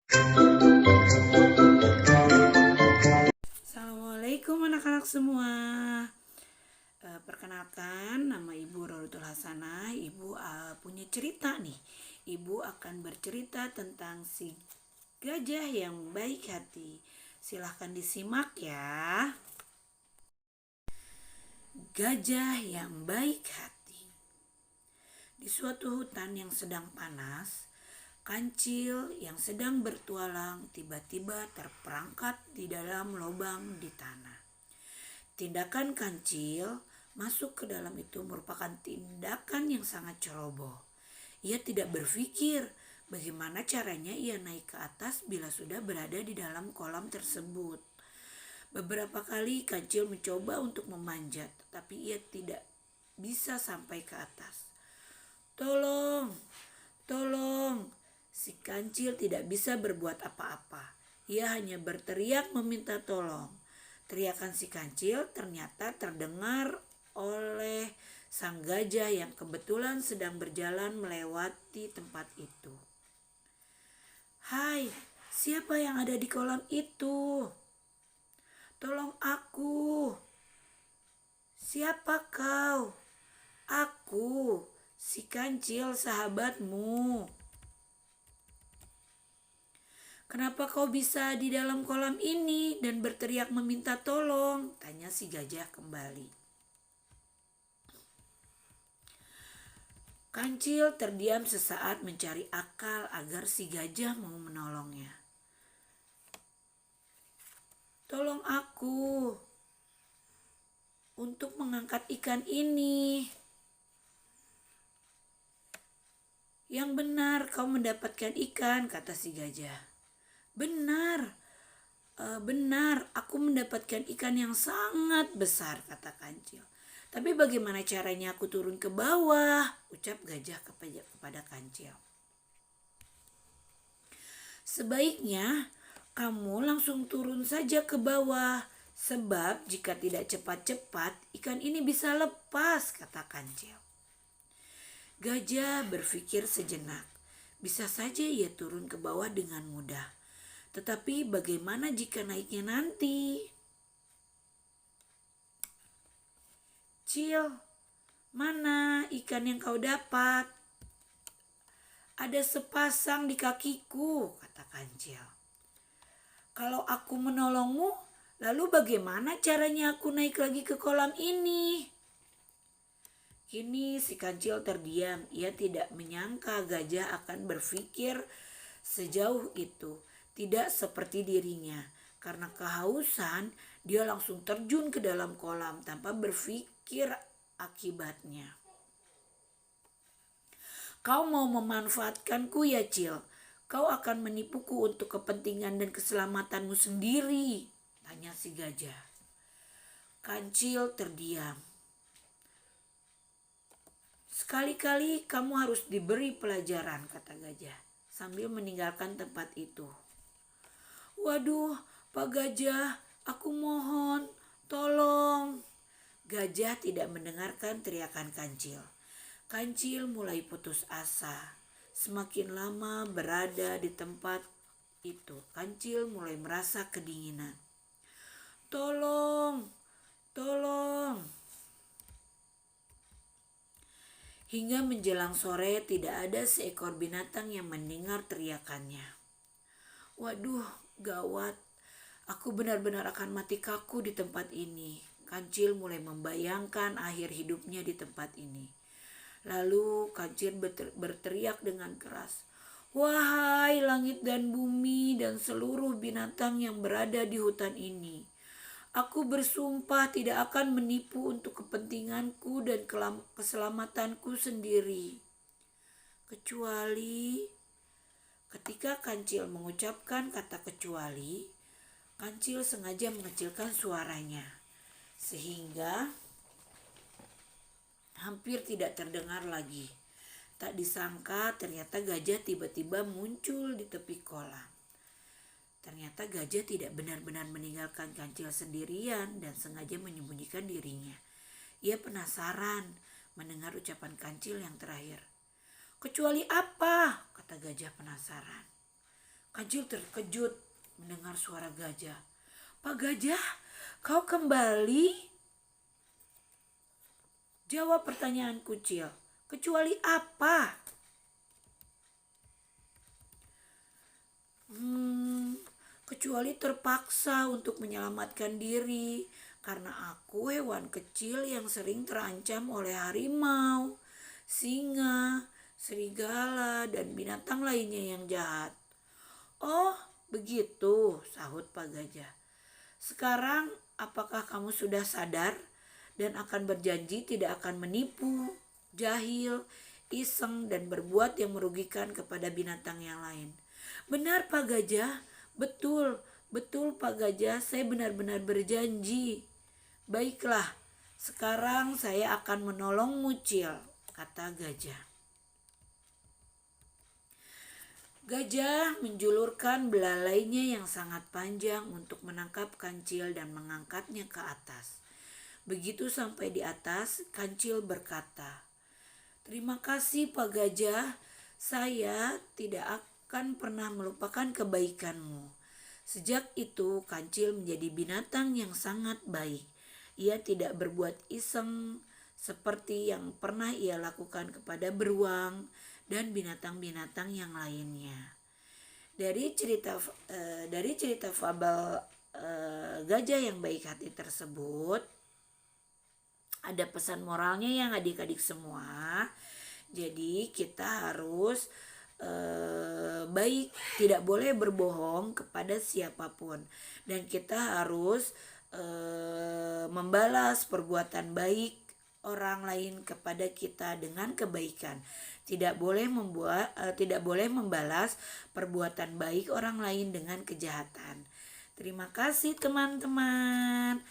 Assalamualaikum anak-anak semua. Perkenalkan, nama Ibu Rorotul Hasanah. Ibu punya cerita nih. Ibu akan bercerita tentang si gajah yang baik hati. Silahkan disimak ya. Gajah yang baik hati. Di suatu hutan yang sedang panas, kancil yang sedang bertualang tiba-tiba terperangkap di dalam lubang di tanah. Tindakan kancil masuk ke dalam itu merupakan tindakan yang sangat ceroboh. Ia tidak berpikir bagaimana caranya ia naik ke atas bila sudah berada di dalam kolam tersebut. Beberapa kali kancil mencoba untuk memanjat, tetapi ia tidak bisa sampai ke atas. Tolong, tolong. Si kancil tidak bisa berbuat apa-apa. Ia hanya berteriak meminta tolong. Teriakan si kancil ternyata terdengar oleh sang gajah yang kebetulan sedang berjalan melewati tempat itu. Hai, siapa yang ada di kolam itu? Tolong aku. Siapa kau? Aku, si kancil sahabatmu. Kenapa kau bisa di dalam kolam ini dan berteriak meminta tolong? Tanya si gajah kembali. Kancil terdiam sesaat mencari akal agar si gajah mau menolongnya. Tolong aku untuk mengangkat ikan ini. Yang benar kau mendapatkan ikan, kata si gajah. Benar, aku mendapatkan ikan yang sangat besar, kata kancil. Tapi bagaimana caranya aku turun ke bawah? Ucap gajah kepada kancil. Sebaiknya kamu langsung turun saja ke bawah. Sebab jika tidak cepat-cepat ikan ini bisa lepas, kata kancil. Gajah berpikir sejenak. Bisa saja ia turun ke bawah dengan mudah. Tetapi bagaimana jika naiknya nanti? Cil, mana ikan yang kau dapat? Ada sepasang di kakiku, kata kancil. Kalau aku menolongmu, lalu bagaimana caranya aku naik lagi ke kolam ini? Kini si kancil terdiam. Ia tidak menyangka gajah akan berpikir sejauh itu. Tidak seperti dirinya. Karena kehausan, dia langsung terjun ke dalam kolam tanpa berpikir akibatnya. Kau mau memanfaatkanku ya, Cil? Kau akan menipuku untuk kepentingan dan keselamatanmu sendiri, tanya si gajah. Kancil terdiam. Sekali-kali kamu harus diberi pelajaran, kata gajah sambil meninggalkan tempat itu. Waduh, Pak Gajah, aku mohon, tolong. Gajah tidak mendengarkan teriakan kancil. Kancil mulai putus asa. Semakin lama berada di tempat itu, kancil mulai merasa kedinginan. Tolong, tolong. Hingga menjelang sore tidak ada seekor binatang yang mendengar teriakannya. Waduh, gawat. Aku benar-benar akan mati kaku di tempat ini. Kancil mulai membayangkan akhir hidupnya di tempat ini. Lalu kancil berteriak dengan keras. Wahai langit dan bumi dan seluruh binatang yang berada di hutan ini. Aku bersumpah tidak akan menipu untuk kepentinganku dan keselamatanku sendiri. Kecuali ketika kancil mengucapkan kata kecuali, kancil sengaja mengecilkan suaranya sehingga hampir tidak terdengar lagi. Tak disangka ternyata gajah tiba-tiba muncul di tepi kolam. Ternyata gajah tidak benar-benar meninggalkan kancil sendirian dan sengaja menyembunyikan dirinya. Ia penasaran mendengar ucapan kancil yang terakhir. Kecuali apa? Kata gajah penasaran. Kancil terkejut mendengar suara gajah. "Pak Gajah, kau kembali?" Jawab pertanyaan Kucil. "Kecuali apa?" Kecuali terpaksa untuk menyelamatkan diri karena aku hewan kecil yang sering terancam oleh harimau, singa, serigala, dan binatang lainnya yang jahat. "Oh, begitu," sahut Pak Gajah. "Sekarang apakah kamu sudah sadar dan akan berjanji tidak akan menipu, jahil, iseng, dan berbuat yang merugikan kepada binatang yang lain?" "Benar Pak Gajah, betul, betul Pak Gajah, saya benar-benar berjanji." "Baiklah, sekarang saya akan menolongmu, Cil," kata gajah. Gajah menjulurkan belalainya yang sangat panjang untuk menangkap kancil dan mengangkatnya ke atas. Begitu sampai di atas, kancil berkata, "Terima kasih Pak Gajah, saya tidak akan pernah melupakan kebaikanmu." Sejak itu kancil menjadi binatang yang sangat baik. Ia tidak berbuat iseng seperti yang pernah ia lakukan kepada beruang dan binatang-binatang yang lainnya. Dari cerita fabel gajah yang baik hati tersebut, ada pesan moralnya yang adik-adik semua. Jadi kita harus baik, tidak boleh berbohong kepada siapapun, dan kita harus membalas perbuatan baik orang lain kepada kita dengan kebaikan. Tidak boleh membalas perbuatan baik orang lain dengan kejahatan. Terima kasih teman-teman.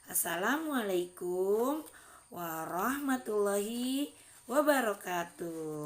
Assalamualaikum warahmatullahi wabarakatuh.